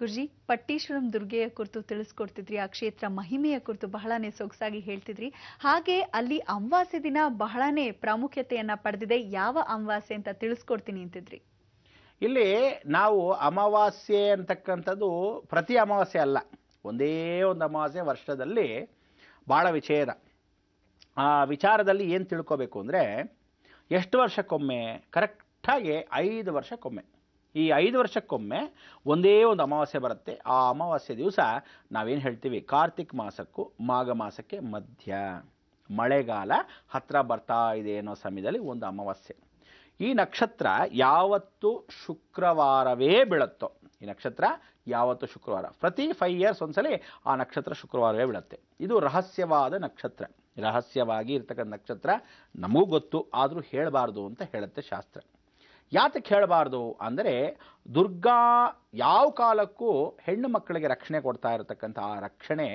ಗುರುಜಿ, ಪಟ್ಟೀಶ್ವರಂ ದುರ್ಗೆಯ ಕುರಿತು ತಿಳಿಸ್ಕೊಡ್ತಿದ್ರಿ, ಆ ಕ್ಷೇತ್ರ ಮಹಿಮೆಯ ಕುರಿತು ಬಹಳನೇ ಸೊಗಸಾಗಿ ಹೇಳ್ತಿದ್ರಿ. ಹಾಗೆ ಅಲ್ಲಿ ಅಮಾವಾಸ್ಯೆ ದಿನ ಬಹಳನೇ ಪ್ರಾಮುಖ್ಯತೆಯನ್ನ ಪಡೆದಿದೆ. ಯಾವ ಅಮಾವಾಸ್ಯೆ ಅಂತ ತಿಳಿಸ್ಕೊಡ್ತೀನಿ ಅಂತಿದ್ರಿ. ಇಲ್ಲಿ ನಾವು ಅಮಾವಾಸ್ಯೆ ಅಂತಕ್ಕಂಥದ್ದು ಪ್ರತಿ ಅಮಾವಾಸ್ಯೆ ಅಲ್ಲ, ಒಂದೇ ಒಂದು ಅಮಾವಾಸ್ಯೆ ವರ್ಷದಲ್ಲಿ ಭಾಳ ವಿಚಾರ. ಆ ವಿಚಾರದಲ್ಲಿ ಏನು ತಿಳ್ಕೋಬೇಕು ಅಂದರೆ, ಎಷ್ಟು ವರ್ಷಕ್ಕೊಮ್ಮೆ? ಕರೆಕ್ಟಾಗಿ 5 ವರ್ಷಕ್ಕೊಮ್ಮೆ. ಈ 5 ವರ್ಷಕ್ಕೊಮ್ಮೆ ಒಂದೇ ಒಂದು ಅಮಾವಾಸ್ಯೆ ಬರುತ್ತೆ. ಆ ಅಮಾವಾಸ್ಯೆ ದಿವಸ ನಾವೇನು ಹೇಳ್ತೀವಿ, ಕಾರ್ತಿಕ್ ಮಾಸಕ್ಕೂ ಮಾಘ ಮಾಸಕ್ಕೆ ಮಧ್ಯ ಮಳೆಗಾಲ ಹತ್ತಿರ ಬರ್ತಾ ಇದೆ ಅನ್ನೋ ಸಮಯದಲ್ಲಿ ಒಂದು ಅಮಾವಾಸ್ಯೆ. ಈ ನಕ್ಷತ್ರ ಯಾವತ್ತು ಶುಕ್ರವಾರವೇ ಬೀಳುತ್ತೋ, ಈ ನಕ್ಷತ್ರ ಯಾವತ್ತು ಶುಕ್ರವಾರ, ಪ್ರತಿ 5 ಇಯರ್ಸ್ ಒಂದ್ಸಲಿ ಆ ನಕ್ಷತ್ರ ಶುಕ್ರವಾರವೇ ಬೀಳುತ್ತೆ. ಇದು ರಹಸ್ಯವಾದ ನಕ್ಷತ್ರ, ರಹಸ್ಯವಾಗಿ ಇರ್ತಕ್ಕಂಥ ನಕ್ಷತ್ರ. ನಮಗೂ ಗೊತ್ತು, ಆದರೂ ಹೇಳಬಾರ್ದು ಅಂತ ಹೇಳುತ್ತೆ ಶಾಸ್ತ್ರ. ಯಾತಕ್ಕೆ ಹೇಳಬಾರ್ದು ಅಂದರೆ, ದುರ್ಗಾ ಯಾವ ಕಾಲಕ್ಕೂ ಹೆಣ್ಣು ಮಕ್ಕಳಿಗೆ ರಕ್ಷಣೆ ಕೊಡ್ತಾ ಇರತಕ್ಕಂಥ ಆ ರಕ್ಷಣೆ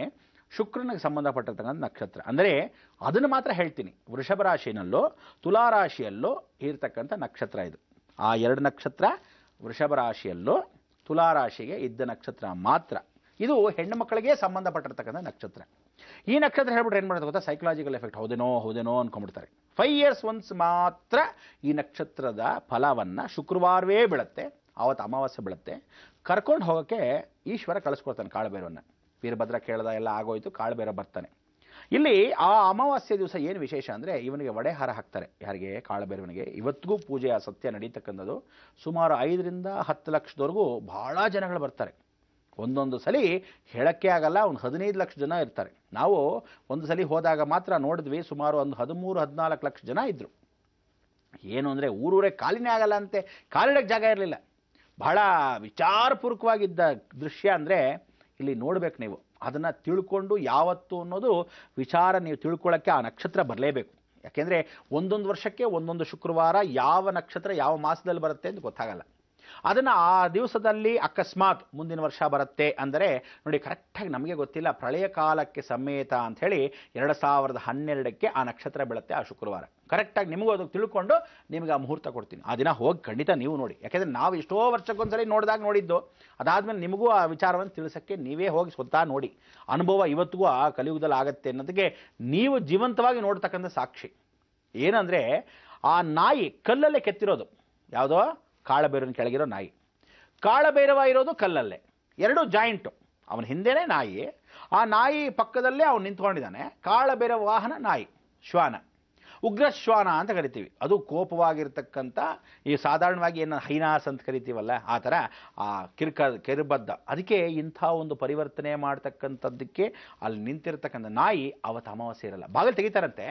ಶುಕ್ರನಿಗೆ ಸಂಬಂಧಪಟ್ಟಿರ್ತಕ್ಕಂಥ ನಕ್ಷತ್ರ. ಅಂದರೆ ಅದನ್ನು ಮಾತ್ರ ಹೇಳ್ತೀನಿ. ವೃಷಭ ರಾಶಿನಲ್ಲೋ ತುಲಾ ರಾಶಿಯಲ್ಲೋ ಇರ್ತಕ್ಕಂಥ ನಕ್ಷತ್ರ ಇದು. ಆ 2 ನಕ್ಷತ್ರ ವೃಷಭ ರಾಶಿಯಲ್ಲೋ ತುಲಾ ರಾಶಿಗೆ ಇದ್ದ ನಕ್ಷತ್ರ ಮಾತ್ರ. ಇದು ಹೆಣ್ಣು ಮಕ್ಕಳಿಗೆ ಸಂಬಂಧಪಟ್ಟಿರ್ತಕ್ಕಂಥ ನಕ್ಷತ್ರ. ಈ ನಕ್ಷತ್ರ ಹೇಳ್ಬಿಟ್ರೆ ಏನು ಮಾಡೋದು ಗೊತ್ತಾ, ಸೈಕಲಾಜಿಕಲ್ ಎಫೆಕ್ಟ್. ಹೌದೇನೋ ಅಂದ್ಕೊಂಡ್ಬಿಡ್ತಾರೆ. 5 ಇಯರ್ಸ್ ಒನ್ಸ್ ಮಾತ್ರ ಈ ನಕ್ಷತ್ರದ ಫಲವನ್ನು ಶುಕ್ರವಾರವೇ ಬೀಳುತ್ತೆ, ಆವತ್ತು ಅಮಾವಾಸ್ಯೆ ಬೀಳುತ್ತೆ. ಕರ್ಕೊಂಡು ಹೋಗೋಕ್ಕೆ ಈಶ್ವರ ಕಳಿಸ್ಕೊಡ್ತಾನೆ ಕಾಳಭೈರವನ್ನ. ವೀರಭದ್ರ ಕೇಳ್ದ ಎಲ್ಲ ಆಗೋಯ್ತು, ಕಾಳಭೈರವ ಬರ್ತಾನೆ. ಇಲ್ಲಿ ಆ ಅಮಾವಾಸ್ಯೆ ದಿವಸ ಏನು ವಿಶೇಷ ಅಂದರೆ, ಇವನಿಗೆ ವಡೆ ಹಾರ ಹಾಕ್ತಾರೆ. ಯಾರಿಗೆ? ಕಾಳಭೈರವನಿಗೆ. ಇವತ್ತಿಗೂ ಪೂಜೆಯ ಸತ್ಯ ನಡೀತಕ್ಕಂಥದ್ದು. ಸುಮಾರು 5 ರಿಂದ 10 ಲಕ್ಷದವರೆಗೂ ಭಾಳ ಜನಗಳು ಬರ್ತಾರೆ. ಒಂದೊಂದು ಸಲ ಹೇಳಕ್ಕೆ ಆಗಲ್ಲ, ಒಂದು 15 ಲಕ್ಷ ಜನ ಇರ್ತಾರೆ. ನಾವು ಒಂದು ಸಲ ಹೋದಾಗ ಮಾತ್ರ ನೋಡಿದ್ವಿ, ಸುಮಾರು ಒಂದು 13-14 ಲಕ್ಷ ಜನ ಇದ್ದರು. ಏನು ಅಂದರೆ ಊರೂರೇ ಕಾಲಿನೇ ಆಗಲ್ಲ ಅಂತೆ, ಕಾಲಿಡಕ್ಕೆ ಜಾಗ ಇರಲಿಲ್ಲ. ಬಹಳ ವಿಚಾರಪೂರ್ವಕವಾಗಿದ್ದ ದೃಶ್ಯ ಅಂದರೆ ಇಲ್ಲಿ ನೋಡ್ಬೇಕು ನೀವು. ಅದನ್ನು ತಿಳ್ಕೊಂಡು ಯಾವತ್ತು ಅನ್ನೋದು ವಿಚಾರ ನೀವು ತಿಳ್ಕೊಳ್ಳೋಕ್ಕೆ ಆ ನಕ್ಷತ್ರ ಬರಲೇಬೇಕು. ಯಾಕೆಂದರೆ ಒಂದೊಂದು ವರ್ಷಕ್ಕೆ ಒಂದೊಂದು ಶುಕ್ರವಾರ ಯಾವ ನಕ್ಷತ್ರ ಯಾವ ಮಾಸದಲ್ಲಿ ಬರುತ್ತೆ ಅಂತ ಗೊತ್ತಾಗಲ್ಲ. ಅದನ್ನು ಆ ದಿವಸದಲ್ಲಿ ಅಕಸ್ಮಾತ್ ಮುಂದಿನ ವರ್ಷ ಬರುತ್ತೆ ಅಂದರೆ ನೋಡಿ, ಕರೆಕ್ಟಾಗಿ ನಮಗೆ ಗೊತ್ತಿಲ್ಲ. ಪ್ರಳಯ ಕಾಲಕ್ಕೆ ಸಮೇತ ಅಂಥೇಳಿ 2012ಕ್ಕೆ ಆ ನಕ್ಷತ್ರ ಬೀಳುತ್ತೆ, ಆ ಶುಕ್ರವಾರ. ಕರೆಕ್ಟಾಗಿ ನಿಮಗೂ ಅದಕ್ಕೆ ತಿಳ್ಕೊಂಡು ನಿಮಗೆ ಆ ಮುಹೂರ್ತ ಕೊಡ್ತೀನಿ. ಆ ದಿನ ಹೋಗಿ ಖಂಡಿತ ನೀವು ನೋಡಿ. ಯಾಕೆಂದರೆ ನಾವು ಎಷ್ಟೋ ವರ್ಷಕ್ಕೊಂದ್ಸಲಿ ನೋಡಿದ್ದು, ಅದಾದಮೇಲೆ ನಿಮಗೂ ಆ ವಿಚಾರವನ್ನು ತಿಳಿಸೋಕ್ಕೆ ನೀವೇ ಹೋಗಿ ಸ್ವತಃ ನೋಡಿ. ಅನುಭವ ಇವತ್ತಿಗೂ ಆ ಕಲಿಯುಗದಲ್ಲಿ ಆಗುತ್ತೆ ಅನ್ನೋದಕ್ಕೆ ನೀವು ಜೀವಂತವಾಗಿ ನೋಡ್ತಕ್ಕಂಥ ಸಾಕ್ಷಿ. ಏನಂದರೆ, ಆ ನಾಯಿ ಕಲ್ಲಲ್ಲೇ ಕೆತ್ತಿರೋದು. ಯಾವುದೋ ಕಾಳಭೈರವನ ಕೆಳಗಿರೋ ನಾಯಿ, ಕಾಳಭೈರವ ಇರೋದು ಕಲ್ಲಲ್ಲೇ, 2 ಜಾಯಿಂಟು. ಅವನ ಹಿಂದೆನೇ ನಾಯಿ, ಆ ನಾಯಿ ಪಕ್ಕದಲ್ಲೇ ಅವನು ನಿಂತ್ಕೊಂಡಿದ್ದಾನೆ. ಕಾಳಭೈರವ ವಾಹನ ನಾಯಿ, ಶ್ವಾನ, ಉಗ್ರ ಶ್ವಾನ ಅಂತ ಕರಿತೀವಿ. ಅದು ಕೋಪವಾಗಿರ್ತಕ್ಕಂಥ, ಈ ಸಾಧಾರಣವಾಗಿ ಏನು ಹೈನಾಸ್ ಅಂತ ಕರಿತೀವಲ್ಲ, ಆ ಥರ ಆ ಕಿರುಬದ್ದ. ಅದಕ್ಕೆ ಇಂಥ ಒಂದು ಪರಿವರ್ತನೆ ಮಾಡ್ತಕ್ಕಂಥದ್ದಕ್ಕೆ ಅಲ್ಲಿ ನಿಂತಿರ್ತಕ್ಕಂಥ ನಾಯಿ ಅವತ್ತು ಅಮಾವಾಸ್ಯೆ ಇರಲ್ಲ. ಬಾಗಿಲು ತೆಗಿತಾರಂತೆ,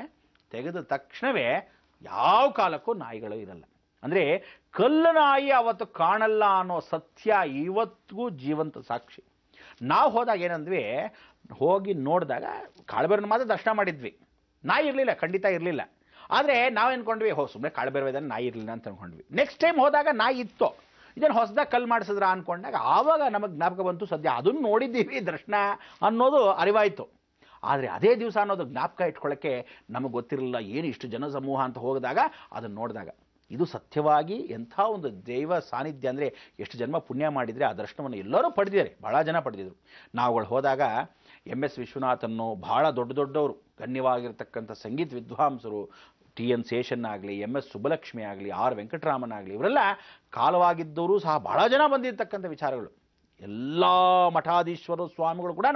ತೆಗೆದ ತಕ್ಷಣವೇ ಯಾವ ಕಾಲಕ್ಕೂ ನಾಯಿಗಳು ಇರಲ್ಲ. ಅಂದರೆ ಕಲ್ಲು ನಾಯಿ ಅವತ್ತು ಕಾಣಲ್ಲ ಅನ್ನೋ ಸತ್ಯ ಇವತ್ತಿಗೂ ಜೀವಂತ ಸಾಕ್ಷಿ. ನಾವು ಹೋದಾಗ ಏನಂದ್ವಿ, ಹೋಗಿ ನೋಡಿದಾಗ ಕಾಳಭೈರವನ ಮಾತ್ರ ದರ್ಶನ ಮಾಡಿದ್ವಿ, ನಾಯಿ ಇರಲಿಲ್ಲ, ಖಂಡಿತ ಇರಲಿಲ್ಲ. ಆದರೆ ನಾವು ಅಂದ್ಕೊಂಡ್ವಿ, ಸುಮ್ಮನೆ ಕಾಳಭೈರವ ಇದ್ದಾನೆ, ನಾಯಿ ಇರಲಿಲ್ಲ ಅಂತ ಅಂದ್ಕೊಂಡ್ವಿ. ನೆಕ್ಸ್ಟ್ ಟೈಮ್ ಹೋದಾಗ ನಾಯಿ ಇತ್ತು. ಇದನ್ನು ಹೊಸದಾಗಿ ಕಲ್ಲು ಮಾಡಿಸಿದ್ರ ಅಂದ್ಕೊಂಡಾಗ ಆವಾಗ ನಮಗೆ ಜ್ಞಾಪಕ ಬಂತು, ಸದ್ಯ ಅದನ್ನು ನೋಡಿದ್ದೀವಿ ದರ್ಶನ ಅನ್ನೋದು ಅರಿವಾಯಿತು. ಆದರೆ ಅದೇ ದಿವಸ ಅನ್ನೋದು ಜ್ಞಾಪಕ ಇಟ್ಕೊಳ್ಳೋಕ್ಕೆ ನಮಗೆ ಗೊತ್ತಿರಲಿಲ್ಲ. ಏನು ಇಷ್ಟು ಜನ ಸಮೂಹ ಅಂತ ಹೋಗಿದಾಗ ಅದನ್ನು ನೋಡಿದಾಗ ಇದು ಸತ್ಯವಾಗಿ ಎಂಥ ಒಂದು ದೈವ ಸಾನ್ನಿಧ್ಯ. ಅಂದರೆ ಎಷ್ಟು ಜನ್ಮ ಪುಣ್ಯ ಮಾಡಿದರೆ ಆ ದರ್ಶನವನ್ನು ಎಲ್ಲರೂ ಪಡೆದಿದ್ದಾರೆ, ಭಾಳ ಜನ ಪಡೆದಿದ್ರು. ನಾವುಗಳು ಹೋದಾಗ MS ವಿಶ್ವನಾಥನ್ನು, ಭಾಳ ದೊಡ್ಡವರು ಗಣ್ಯವಾಗಿರ್ತಕ್ಕಂಥ ಸಂಗೀತ ವಿದ್ವಾಂಸರು, TN ಶೇಷನ್ ಆಗಲಿ, MS ಸುಬ್ಬಲಕ್ಷ್ಮಿ ಆಗಲಿ, R ವೆಂಕಟರಾಮನ್ ಆಗಲಿ, ಇವರೆಲ್ಲ ಕಾಲವಾಗಿದ್ದವರು ಸಹ ಭಾಳ ಜನ ಬಂದಿರತಕ್ಕಂಥ ವಿಚಾರಗಳು. ಎಲ್ಲ ಮಠಾಧೀಶ್ವರ ಸ್ವಾಮಿಗಳು ಕೂಡ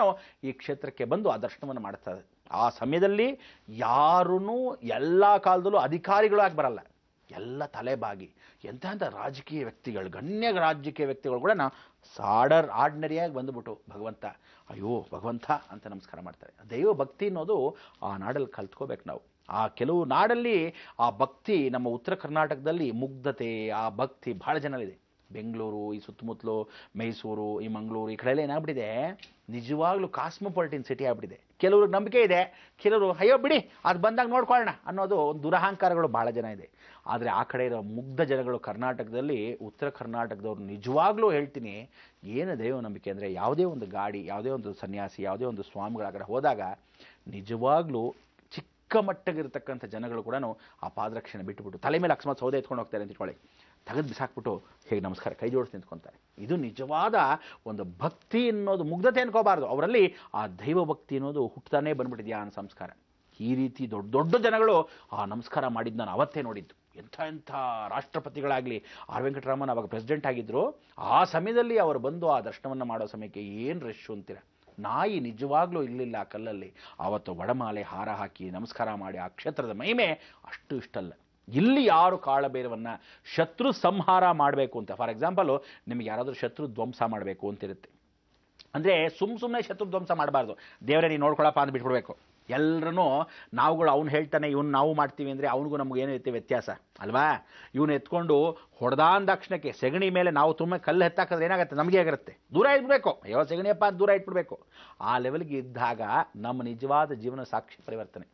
ಈ ಕ್ಷೇತ್ರಕ್ಕೆ ಬಂದು ಆ ದರ್ಶನವನ್ನು ಮಾಡ್ತಾರೆ. ಆ ಸಮಯದಲ್ಲಿ ಯಾರೂ ಎಲ್ಲ ಕಾಲದಲ್ಲೂ ಅಧಿಕಾರಿಗಳಾಗಿ ಬರಲ್ಲ, ಎಲ್ಲ ತಲೆಬಾಗಿ ಎಂಥ ರಾಜಕೀಯ ವ್ಯಕ್ತಿಗಳು, ಗಣ್ಯ ರಾಜಕೀಯ ವ್ಯಕ್ತಿಗಳು ಕೂಡ ಆರ್ಡಿನರಿಯಾಗಿ ಬಂದುಬಿಟ್ಟು ಭಗವಂತ, ಅಯ್ಯೋ ಭಗವಂತ ಅಂತ ನಮಸ್ಕಾರ ಮಾಡ್ತಾರೆ. ದೈವ ಭಕ್ತಿ ಅನ್ನೋದು ಆ ನಾಡಲ್ಲಿ ಕಲ್ತ್ಕೋಬೇಕು ನಾವು. ಆ ಕೆಲವು ನಾಡಲ್ಲಿ ಆ ಭಕ್ತಿ, ನಮ್ಮ ಉತ್ತರ ಕರ್ನಾಟಕದಲ್ಲಿ ಮುಗ್ಧತೆ, ಆ ಭಕ್ತಿ ಭಾಳ ಜನರಿದೆ. ಬೆಂಗಳೂರು, ಈ ಸುತ್ತಮುತ್ತಲು ಮೈಸೂರು, ಈ ಮಂಗಳೂರು, ಈ ಕಡೆಯಲ್ಲ ಏನಾಗ್ಬಿಟ್ಟಿದೆ, ನಿಜವಾಗ್ಲೂ ಕಾಸ್ಮೋಪಾಲಿಟನ್ ಸಿಟಿ ಆಗ್ಬಿಟ್ಟಿದೆ. ಕೆಲವ್ರಿಗೆ ನಂಬಿಕೆ ಇದೆ, ಕೆಲವರು ಅಯ್ಯೋ ಬಿಡಿ ಅದು ಬಂದಾಗ ನೋಡ್ಕೊಳ್ಳೋಣ ಅನ್ನೋದು ಒಂದು ದುರಹಂಕಾರಗಳು ಭಾಳ ಜನ ಇದೆ. ಆದರೆ ಆ ಕಡೆ ಇರೋ ಮುಗ್ಧ ಜನಗಳು ಕರ್ನಾಟಕದಲ್ಲಿ, ಉತ್ತರ ಕರ್ನಾಟಕದವ್ರು ನಿಜವಾಗ್ಲೂ ಹೇಳ್ತೀನಿ, ಏನು ದೈವ ನಂಬಿಕೆ ಅಂದರೆ, ಯಾವುದೇ ಒಂದು ಗಾಡಿ, ಯಾವುದೇ ಒಂದು ಸನ್ಯಾಸಿ, ಯಾವುದೇ ಒಂದು ಸ್ವಾಮಿಗಳ ಕಡೆ ಹೋದಾಗ ನಿಜವಾಗ್ಲೂ ಚಿಕ್ಕ ಮಟ್ಟಗಿರ್ತಕ್ಕಂಥ ಜನಗಳು ಕೂಡ ಆ ಪಾದರಕ್ಷಣೆ ಬಿಟ್ಟುಬಿಟ್ಟು ತಲೆ ಮೇಲೆ ಅಕಸ್ಮಾತ್ ಸೌದೆ ಎತ್ಕೊಂಡು ಹೋಗ್ತಾರೆ ಅಂತ ಇಟ್ಕೊಳ್ಳಿ, ತೆಗೆದು ಬಿಸಾಕ್ಬಿಟ್ಟು ಹೇಗೆ ನಮಸ್ಕಾರ ಕೈ ಜೋಡಿಸಿ ನಿಂತ್ಕೊತಾರೆ. ಇದು ನಿಜವಾದ ಒಂದು ಭಕ್ತಿ ಅನ್ನೋದು, ಮುಗ್ಧತೆ ಅನ್ಕೋಬಾರ್ದು, ಅವರಲ್ಲಿ ಆ ದೈವ ಭಕ್ತಿ ಅನ್ನೋದು ಹುಟ್ಟತಾನೇ ಬಂದ್ಬಿಟ್ಟಿದೆಯಾ ಅನ್ನೋ ಸಂಸ್ಕಾರ. ಈ ರೀತಿ ದೊಡ್ಡ ದೊಡ್ಡ ಜನಗಳು ಆ ನಮಸ್ಕಾರ ಮಾಡಿದ್ದು ನಾನು ಅವತ್ತೇ ನೋಡಿದ್ದು. ಎಂಥ ರಾಷ್ಟ್ರಪತಿಗಳಾಗಲಿ, ಆರ್ ವೆಂಕಟರಾಮನ್ ಅವಾಗ ಪ್ರೆಸಿಡೆಂಟ್ ಆಗಿದ್ದರು, ಆ ಸಮಯದಲ್ಲಿ ಅವರು ಬಂದು ಆ ದರ್ಶನವನ್ನು ಮಾಡೋ ಸಮಯಕ್ಕೆ ಏನು ರಶ್ ಅಂತೀರ. ನಾಯಿ ನಿಜವಾಗ್ಲೂ ಇರಲಿಲ್ಲ ಆ ಕಲ್ಲಲ್ಲಿ. ಆವತ್ತು ವಡಮಾಲೆ ಹಾರ ಹಾಕಿ ನಮಸ್ಕಾರ ಮಾಡಿ ಆ ಕ್ಷೇತ್ರದ ಮಹಿಮೆ ಅಷ್ಟು ಇಷ್ಟಲ್ಲ. ಇಲ್ಲಿ ಯಾರು ಕಾಳಬೇರವನ್ನು ಶತ್ರು ಸಂಹಾರ ಮಾಡಬೇಕು ಅಂತ, ಫಾರ್ ಎಕ್ಸಾಂಪಲು ನಿಮಗೆ ಯಾರಾದರೂ ಶತ್ರು ಧ್ವಂಸ ಮಾಡಬೇಕು ಅಂತಿರುತ್ತೆ ಅಂದರೆ ಸುಮ್ಮನೆ ಶತ್ರು ಧ್ವಂಸ ಮಾಡಬಾರ್ದು. ದೇವರೇ ನೀನು ನೋಡ್ಕೊಳಪ್ಪ ಅಂತ ಬಿಟ್ಬಿಡ್ಬೇಕು. ಎಲ್ಲರೂ ನಾವುಗಳು ಅವ್ನು ಹೇಳ್ತಾನೆ ಇವ್ನು ನಾವು ಮಾಡ್ತೀವಿ ಅಂದರೆ ಅವನಿಗೂ ನಮ್ಗೆ ಏನಿರುತ್ತೆ ವ್ಯತ್ಯಾಸ ಅಲ್ವಾ. ಇವನು ಎತ್ಕೊಂಡು ಹೊಡೆದಾಂದಾಕ್ಷಣಕ್ಕೆ ಸೆಗಣಿ ಮೇಲೆ ನಾವು ತುಂಬ ಕಲ್ಲು ಎತ್ತಾಕಿದ್ರೆ ಏನಾಗುತ್ತೆ, ನಮಗೆ ಆಗಿರುತ್ತೆ, ದೂರ ಇಡಬೇಕು. ಅಯ್ಯೋ ಸೆಗಣಿಯಪ್ಪ ಅಂತ ದೂರ ಇಟ್ಬಿಡ್ಬೇಕು. ಆ ಲೆವೆಲ್ಗೆ ಇದ್ದಾಗ ನಮ್ಮ ನಿಜವಾದ ಜೀವನ ಸಾಕ್ಷಿ ಪರಿವರ್ತನೆ.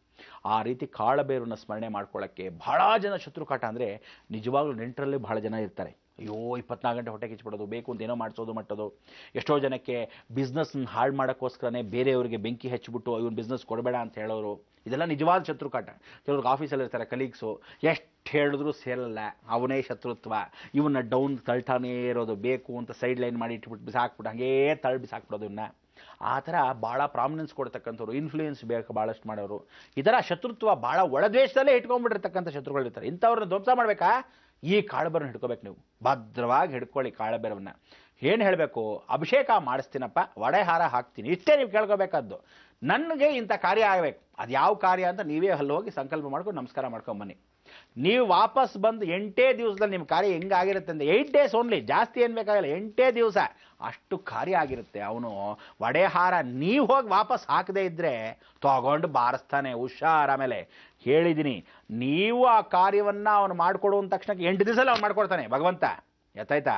ಆ ರೀತಿ ಕಾಳಬೇರನ್ನು ಸ್ಮರಣೆ ಮಾಡ್ಕೊಳ್ಳೋಕ್ಕೆ ಬಹಳ ಜನ ಶತ್ರುಕಾಟ ಅಂದರೆ ನಿಜವಾಗ್ಲೂ ನೆಂಟರಲ್ಲಿ ಬಹಳ ಜನ ಇರ್ತಾರೆ. ಅಯ್ಯೋ 24 ಗಂಟೆ ಹೊಟ್ಟೆ ಕಿಚ್ಚಿಬಿಡೋದು, ಬೇಕು ಅಂತ ಏನೋ ಮಾಡಿಸೋದು ಮಟ್ಟೋದು. ಎಷ್ಟೋ ಜನಕ್ಕೆ ಬಿಸ್ನೆಸ್ನ ಹಾಳು ಮಾಡೋಕ್ಕೋಸ್ಕರನೇ ಬೇರೆಯವರಿಗೆ ಬೆಂಕಿ ಹಚ್ಚಿಬಿಟ್ಟು ಇವನು ಬಿಸ್ನೆಸ್ ಕೊಡಬೇಡ ಅಂತ ಹೇಳೋರು. ಇದೆಲ್ಲ ನಿಜವಾದ ಶತ್ರುಕಾಟ. ಕೆಲವ್ರಿಗೆ ಆಫೀಸಲ್ಲಿ ಇರ್ತಾರೆ ಕಲೀಗ್ಸು, ಎಷ್ಟು ಹೇಳಿದ್ರು ಸೇರಲ್ಲ, ಅವನೇ ಶತ್ರುತ್ವ, ಇವನ್ನ ಡೌನ್ ತಳ್ತಾನೇ ಇರೋದು, ಬೇಕು ಅಂತ ಸೈಡ್ ಲೈನ್ ಮಾಡಿ ಇಟ್ಬಿಟ್ಟು ಬಿಸಾಕ್ಬಿಟ್ಟು ಹಾಗೇ ತಳ್ಳಿ ಬಿಸಾಕ್ಬಿಡೋದು. ಇವನ್ನ ಆ ಥರ ಭಾಳ ಪ್ರಾಮಿನೆನ್ಸ್ ಕೊಡ್ತಕ್ಕಂಥವ್ರು, ಇನ್ಫ್ಲೂಯೆನ್ಸ್ ಬೇಕು ಭಾಳಷ್ಟು ಮಾಡೋರು, ಈ ಥರ ಶತ್ರುತ್ವ ಭಾಳ ಒಳದ್ವೇಷದಲ್ಲೇ ಇಟ್ಕೊಂಡ್ಬಿಟ್ಟಿರ್ತಕ್ಕಂಥ ಶತ್ರುಗಳಿರ್ತಾರೆ. ಇಂಥವ್ರನ್ನ ಧ್ವಂಸ ಮಾಡಬೇಕಾ, ಈ ಕಾಳಬೇರನ್ನು ಹಿಡ್ಕೋಬೇಕು. ನೀವು ಭದ್ರವಾಗಿ ಹಿಡ್ಕೊಳ್ಳಿ ಕಾಳಬೇರವನ್ನು. ಏನು ಹೇಳಬೇಕು, ಅಭಿಷೇಕ ಮಾಡಿಸ್ತೀನಪ್ಪ, ವಡೆ ಹಾರ ಹಾಕ್ತೀನಿ, ಇಷ್ಟೇ ನೀವು ಕೇಳ್ಕೋಬೇಕಾದ್ದು. ನನಗೆ ಇಂಥ ಕಾರ್ಯ ಆಗಬೇಕು, ಅದು ಯಾವ ಕಾರ್ಯ ಅಂತ ನೀವೇ ಅಲ್ಲಿ ಹೋಗಿ ಸಂಕಲ್ಪ ಮಾಡ್ಕೊಂಡು ನಮಸ್ಕಾರ ಮಾಡ್ಕೊಂಬನ್ನಿ. ನೀವು ವಾಪಸ್ ಬಂದು 8 ದಿವಸದಲ್ಲಿ ನಿಮ್ಮ ಕಾರ್ಯ ಹೆಂಗಾಗಿರುತ್ತೆ ಅಂದರೆ 8 ಡೇಸ್ ಓನ್ಲಿ, ಜಾಸ್ತಿ ಏನು ಬೇಕಾಗಿಲ್ಲ, 8 ದಿವಸ ಅಷ್ಟು ಕಾರ್ಯ ಆಗಿರುತ್ತೆ. ಅವನು ವಡೆ ಹಾರ ನೀವು ಹೋಗಿ ವಾಪಸ್ ಹಾಕದೇ ಇದ್ದರೆ ತಗೊಂಡು ಬಾರಿಸ್ತಾನೆ. ಹುಷಾರ. ಆಮೇಲೆ ಹೇಳಿದ್ದೀನಿ, ನೀವು ಆ ಕಾರ್ಯವನ್ನು ಅವನು ಮಾಡಿಕೊಡುವ ತಕ್ಷಣಕ್ಕೆ 8 ದಿವಸದಲ್ಲಿ ಅವ್ನು ಮಾಡ್ಕೊಡ್ತಾನೆ ಭಗವಂತ. ಎತ್ತಾಯ್ತಾ.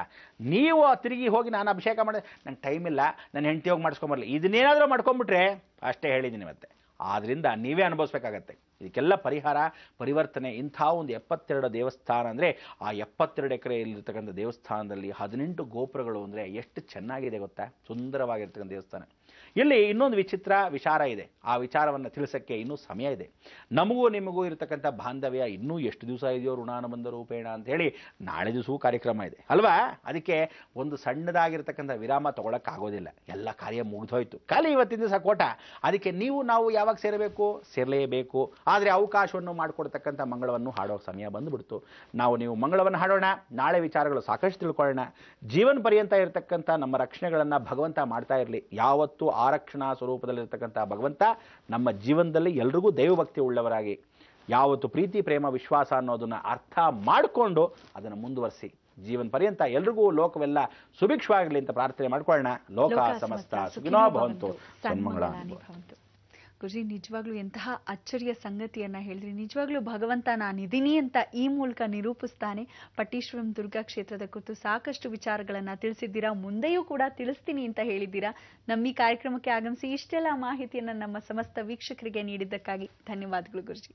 ನೀವು ತಿರುಗಿ ಹೋಗಿ ನಾನು ಅಭಿಷೇಕ ಮಾಡಿದೆ, ನಂಗೆ ಟೈಮ್ ಇಲ್ಲ, ನನ್ನ ಹೆಂಡತಿ ಹೋಗಿ ಮಾಡಿಸ್ಕೊಂಬರಲಿ, ಇದನ್ನೇನಾದರೂ ಮಾಡ್ಕೊಂಬಿಟ್ರೆ ಅಷ್ಟೇ ಹೇಳಿದ್ದೀನಿ ಮತ್ತೆ. ಆದ್ದರಿಂದ ನೀವೇ ಅನುಭವಿಸ್ಬೇಕಾಗತ್ತೆ. ಇದಕ್ಕೆಲ್ಲ ಪರಿಹಾರ ಪರಿವರ್ತನೆ. ಇಂಥ ಒಂದು 72 ದೇವಸ್ಥಾನ ಅಂದರೆ ಆ 72 ಎಕರೆಯಲ್ಲಿರ್ತಕ್ಕಂಥ ದೇವಸ್ಥಾನದಲ್ಲಿ 18 ಗೋಪುರಗಳು ಅಂದರೆ ಎಷ್ಟು ಚೆನ್ನಾಗಿದೆ ಗೊತ್ತಾ, ಸುಂದರವಾಗಿರ್ತಕ್ಕಂಥ ದೇವಸ್ಥಾನ. ಇಲ್ಲಿ ಇನ್ನೊಂದು ವಿಚಾರ ಇದೆ. ಆ ವಿಚಾರವನ್ನು ತಿಳಿಸೋಕ್ಕೆ ಇನ್ನೂ ಸಮಯ ಇದೆ. ನಮಗೂ ನಿಮಗೂ ಇರತಕ್ಕಂಥ ಬಾಂಧವ್ಯ ಇನ್ನೂ ಎಷ್ಟು ದಿವಸ ಇದೆಯೋ, ಋಣಾನುಬಂಧ ರೂಪೇಣ ಅಂಥೇಳಿ ನಾಳೆ ದಿವಸವೂ ಕಾರ್ಯಕ್ರಮ ಇದೆ ಅಲ್ವಾ. ಅದಕ್ಕೆ ಒಂದು ಸಣ್ಣದಾಗಿರ್ತಕ್ಕಂಥ ವಿರಾಮ ತೊಗೊಳಕ್ಕಾಗೋದಿಲ್ಲ, ಎಲ್ಲ ಕಾರ್ಯ ಮುಗಿದೋಯ್ತು, ಖಾಲಿ ಇವತ್ತಿನ ದಿವಸ ಕೋಟ. ಅದಕ್ಕೆ ನಾವು ಯಾವಾಗ ಸೇರಲೇಬೇಕು. ಆದರೆ ಅವಕಾಶವನ್ನು ಮಾಡಿಕೊಡ್ತಕ್ಕಂಥ ಮಂಗಳವನ್ನು ಹಾಡೋ ಸಮಯ ಬಂದುಬಿಡ್ತು. ನೀವು ಮಂಗಳವನ್ನು ಹಾಡೋಣ. ನಾಳೆ ವಿಚಾರಗಳು ಸಾಕಷ್ಟು ತಿಳ್ಕೊಳ್ಳೋಣ. ಜೀವನ ಪರ್ಯಂತ ಇರತಕ್ಕಂಥ ನಮ್ಮ ರಕ್ಷಣೆಗಳನ್ನು ಭಗವಂತ ಮಾಡ್ತಾ ಇರಲಿ. ಯಾವತ್ತೂ ಆರಕ್ಷಣಾ ಸ್ವರೂಪದಲ್ಲಿರ್ತಕ್ಕಂಥ ಭಗವಂತ ನಮ್ಮ ಜೀವನದಲ್ಲಿ ಎಲ್ರಿಗೂ ದೈವಭಕ್ತಿ ಉಳ್ಳವರಾಗಿ, ಯಾವತ್ತು ಪ್ರೀತಿ ಪ್ರೇಮ ವಿಶ್ವಾಸ ಅನ್ನೋದನ್ನು ಅರ್ಥ ಮಾಡಿಕೊಂಡು ಅದನ್ನು ಮುಂದುವರಿಸಿ ಜೀವನ ಪರ್ಯಂತ ಎಲ್ರಿಗೂ ಲೋಕವೆಲ್ಲ ಸುಭಿಕ್ಷವಾಗಿರಲಿ ಅಂತ ಪ್ರಾರ್ಥನೆ ಮಾಡ್ಕೊಳ್ಳೋಣ. ಲೋಕ ಸಮಸ್ತ ಸುಖಿನೋ ಭವಂತು, ಸನ್ಮಂಗಳಾನಿ ಭವಂತು. ಗುರುಜಿ, ನಿಜವಾಗ್ಲೂ ಎಂತಹ ಅಚ್ಚರಿಯ ಸಂಗತಿಯನ್ನ ಹೇಳಿದ್ರಿ. ನಿಜವಾಗ್ಲೂ ಭಗವಂತ ನಾನಿದ್ದೀನಿ ಅಂತ ಈ ಮೂಲಕ ನಿರೂಪಿಸ್ತಾನೆ. ಪಟ್ಟೀಶ್ವರಂ ದುರ್ಗಾ ಕ್ಷೇತ್ರದ ಕುರಿತು ಸಾಕಷ್ಟು ವಿಚಾರಗಳನ್ನ ತಿಳಿಸಿದ್ದೀರಾ, ಮುಂದೆಯೂ ಕೂಡ ತಿಳಿಸ್ತೀನಿ ಅಂತ ಹೇಳಿದ್ದೀರಾ. ನಮ್ಮ ಈ ಕಾರ್ಯಕ್ರಮಕ್ಕೆ ಆಗಮಿಸಿ ಇಷ್ಟೆಲ್ಲ ಮಾಹಿತಿಯನ್ನ ನಮ್ಮ ಸಮಸ್ತ ವೀಕ್ಷಕರಿಗೆ ನೀಡಿದ್ದಕ್ಕಾಗಿ ಧನ್ಯವಾದಗಳು ಗುರುಜಿ.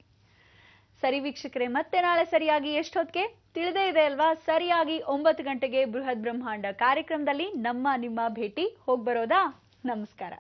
ಸರಿ ವೀಕ್ಷಕರೇ, ಮತ್ತೆ ನಾಳೆ ಸರಿಯಾಗಿ ಎಷ್ಟೊತ್ತಿಗೆ ತಿಳಿದೇ ಇದೆ ಅಲ್ವಾ, ಸರಿಯಾಗಿ 9 ಗಂಟೆಗೆ ಬೃಹತ್ ಬ್ರಹ್ಮಾಂಡ ಕಾರ್ಯಕ್ರಮದಲ್ಲಿ ನಿಮ್ಮ ಭೇಟಿ. ಹೋಗ್ಬರೋದಾ? ನಮಸ್ಕಾರ.